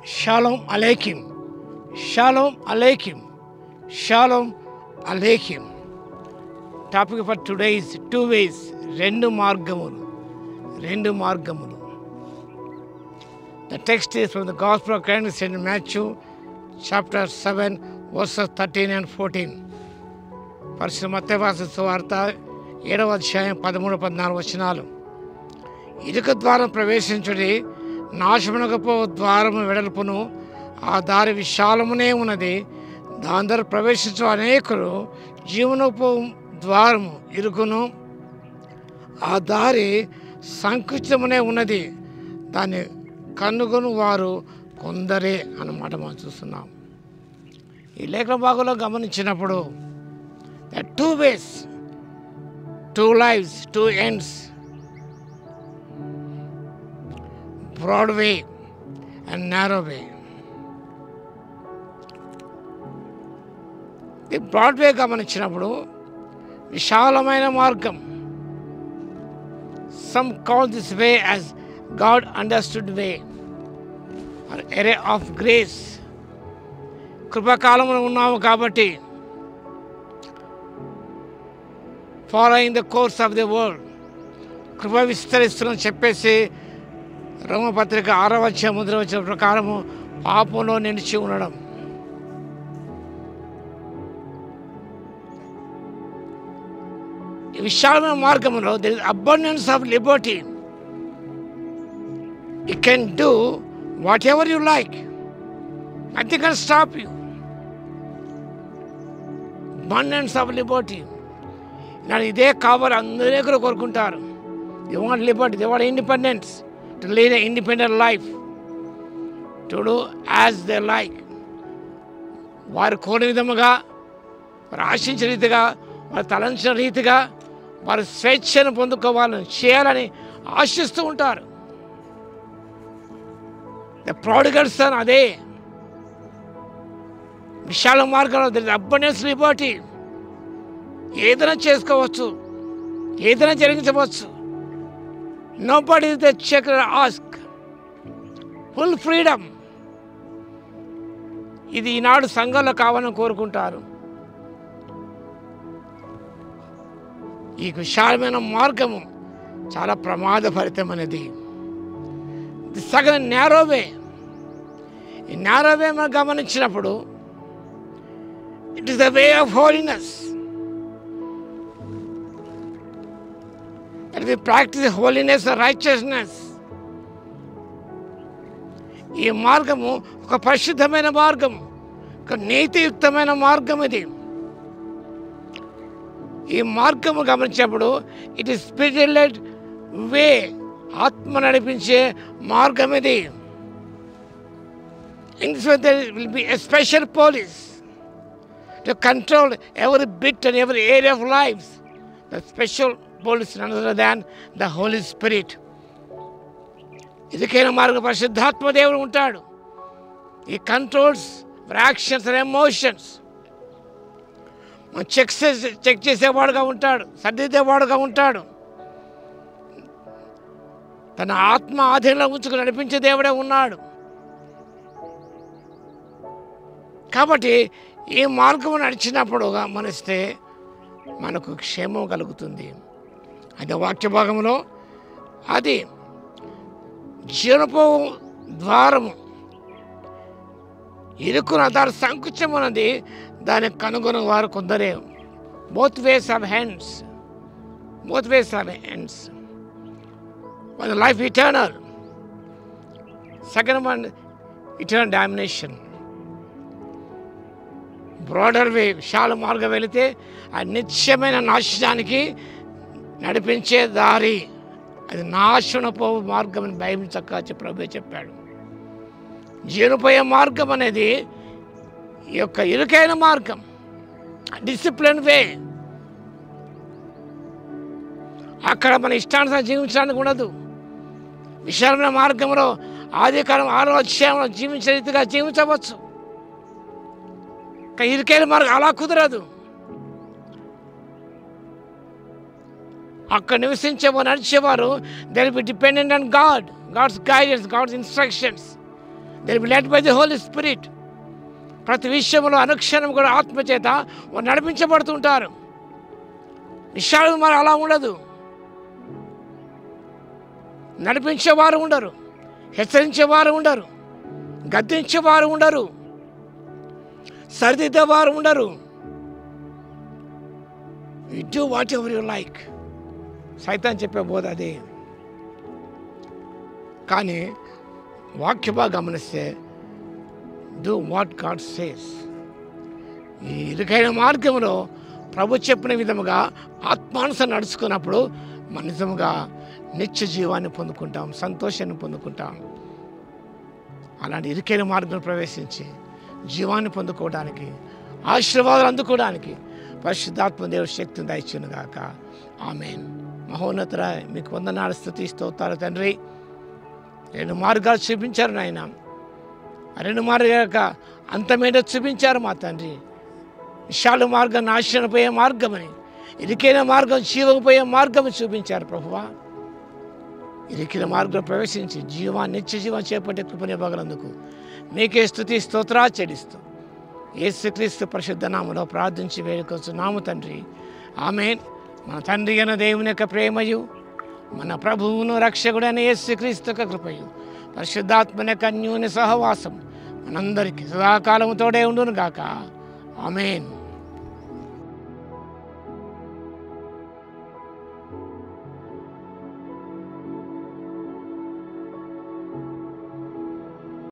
Shalom Aleichem. Shalom Aleichem. Shalom Aleichem. Topic for today is two ways. Rendu margamulu. Rendu margamulu. The text is from the Gospel according to St. Matthew, chapter 7, verses 13 and 14. పరిశుద్ధ మత్తయి రాసిన సువార్త 7వ అధ్యాయం 13-14 వచనాలు. ఇరుకు ద్వారం ప్రవేశించుడి, నాశమునకు ద్వారము వెడల్పును, ఆ దారి విశాలమునే ఉన్నది, దాని ద్వారా ప్రవేశించు అనేకులు. జీవనపు ద్వారము ఇరుకును, ఆ దారి సంకుచితమునే ఉన్నది, దాన్ని కనుగొను వారు కొందరే అన్నమాట మనం చూస్తున్నాం. ఈ లేఖన భాగంలో గమనించినప్పుడు two ways, two lives, two ends. Broad way and narrow way. ఈ బ్రాడ్ వే గమనించినప్పుడు విశాలమైన మార్గం. Some call this way as God understood way or area of grace. కృపాకాలంలో ఉన్నాము కాబట్టి following the course of the world, కృప విస్తరిస్తున్న చెప్పేసి రోమపత్రిక 6వ అధ్యాయం 3వ వచనం ప్రకారము పాపంలో నిలిచి ఉండడం. ఈ విశాలమైన మార్గంలో there is abundance of liberty. You can do whatever you like. Nothing can stop you. Abundance of liberty. నాకు ఇదే కావాలి, అందరూ కూడా కోరుకుంటారు. They want Liberty, they want independence, to lead a independent life, to do as they like. వారు కోరిన విధముగా, వారు ఆశించిన రీతిగా, వారు తలంచిన రీతిగా వారు స్వేచ్ఛను పొందుకోవాలని చేయాలని ఆశిస్తూ ఉంటారు. ద ప్రాడిగల్ సన్ అదే విశాల మార్గంలో దర్ ఇస్ అబండెన్స్ లిబర్టీ. ఏదైనా చేసుకోవచ్చు, ఏదైనా జరిగించవచ్చు. Nobody is the check ask. Full freedom. ఇది ఈనాడు సంఘంలో కావాలని కోరుకుంటారు. ఈ విశాలమైన మార్గము చాలా ప్రమాదభరితమైనది. సగం నేరోవే. ఈ నేరోవే మనం గమనించినప్పుడు it is the way of holiness. And we practice holiness and righteousness. ఈ మార్గము ఒక పరిశుద్ధమైన మార్గం, ఒక నీతియుక్తమైన మార్గం. ఇది ఈ మార్గము గమనించినప్పుడు ఇట్ ఈస్ స్పిరిచువల్ వే, ఆత్మ నడిపించే మార్గం ఇది. In this way there will be a special police to control every bit and every area of lives. The special police none other than the Holy Spirit. ఇదికైన మార్గం పరిశుద్ధాత్మ దేవుడు ఉంటాడు. ఈ controls our actions and emotions. Check చేసేవాడుగా ఉంటాడు, సర్దిద్దేవాడుగా ఉంటాడు. తన ఆత్మ ఆధీనంలో ఉంచుకుని నడిపించే దేవుడే ఉన్నాడు. కాబట్టి ఈ మార్గం నడిచినప్పుడు గమనిస్తే మనకు క్షేమం కలుగుతుంది. అదే వాక్య భాగంలో అది జీవనపు ద్వారము ఇరుకున, దాని సంకుచం ఉన్నది, దాన్ని కనుగొని వారు కొందరే. Both ways of hands, both ways of hands. One life eternal, second one eternal domination. Broader way, విశాల మార్గం వెళితే ఆ నిత్యమైన నాశనానికి నడిపించే దారి, అది నాశనపు మార్గం అని బైబిల్ చక్కగా ప్రభువే చెప్పాడు. జీవనపోయే మార్గం అనేది ఈ యొక్క ఇరుకైన మార్గం, డిసిప్లిన్ వే. అక్కడ మన ఇష్టానుసారం జీవించడానికి ఉండదు. విశాలమైన మార్గంలో ఆదికాలం 6వ అధ్యాయంలో జీవించే రీతిగా జీవించవచ్చు. ఇరుకైన మార్గం అలా కుదరదు. అక్కడ నివసించేవారు, నడిచేవారు they will be dependent on God, God's guidance, God's instructions. They will led by the Holy Spirit. ప్రతి విషయంలో అనుక్షణం కూడా ఆత్మచేత వారు నడిపించబడుతుంటారు. నిషాలు మరి అలా ఉండదు. నడిపించేవారు ఉండరు, హెచ్చరించేవారు ఉండరు, గద్దించేవారు ఉండరు, సరిదిద్దేవారు ఉండరు. You do what ever you like. సైతాన్ చెప్పే బోధ అదే. కానీ వాక్యగా గమనిస్తే డూ వాట్ గాడ్ సేస్. ఈ ఇరుకైన మార్గంలో ప్రభు చెప్పిన విధముగా ఆత్మానుసారం నడుచుకున్నప్పుడు మన నిజముగా నిత్య జీవాన్ని పొందుకుంటాం, సంతోషాన్ని పొందుకుంటాం. అలాంటి ఇరుకైన మార్గంలో ప్రవేశించి జీవాన్ని పొందుకోవడానికి, ఆశీర్వాదాలు అందుకోవడానికి పరిశుద్ధాత్మ దేవుడు శక్తిని దయచేయును గాక. ఆమేన్. మహోన్నతుడ, మీకు వందనాలు, స్తుతి స్తోత్రాలు తండ్రి. 2 మార్గాలు చూపించారు నాయన. ఆ 2 మార్గాల అంతమేదో చూపించారు మా తండ్రి. విశాల మార్గం నాశనం పోయే మార్గమని, ఇరికైన మార్గం జీవం పోయే మార్గం చూపించారు ప్రభువా. ఇరికిన మార్గంలో ప్రవేశించి నిత్య జీవం చేపట్టే కృపనివ్వగలందుకు మీకే స్తుతి స్తోత్రాలు చెల్లిస్తూ యేసుక్రీస్తు పరిశుద్ధ నామములో ప్రార్థించి వేడుకొంచున్నాము తండ్రి. ఆమేన్. మన తండ్రి అయిన దేవుని యొక్క ప్రేమయు, మన ప్రభువును రక్షకుడైన యేసుక్రీస్తు యొక్క కృపయు, పరిశుద్ధాత్మ యొక్క అన్యోన్య సహవాసం మనందరికీ సదాకాలము తోడే ఉండును గాక. ఆమేన్.